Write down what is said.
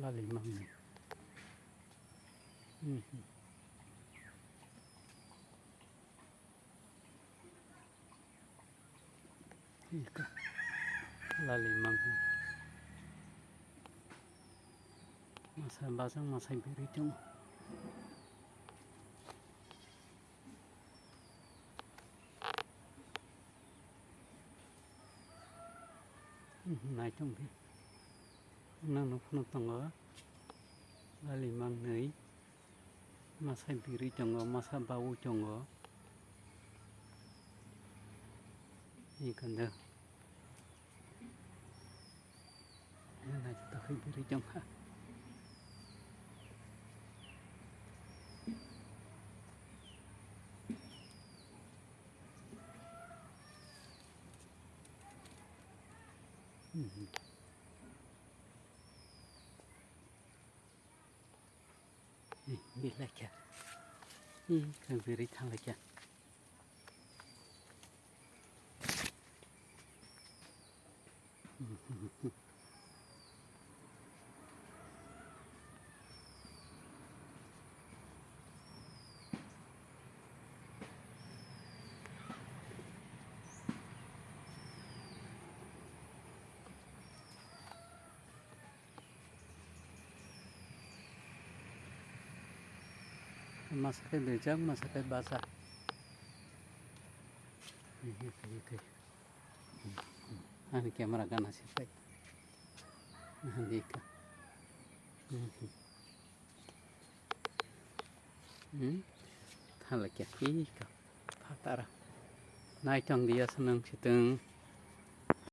lalimang ni. Ika lalimang ni. Masa basang masa biri cuma. Naik trong đi. Nang nung tengah lalimang ni. Masa biri cuma masa bau cuma. Ikan dah. Nak tak biri cuma. Bila kya? Kan beri thang kya? Masakai berjam, masakai basah. Ini kamera kan nasib baik. Nanti ka. Thalakya ika. Patara. Naik tong dia senang situng.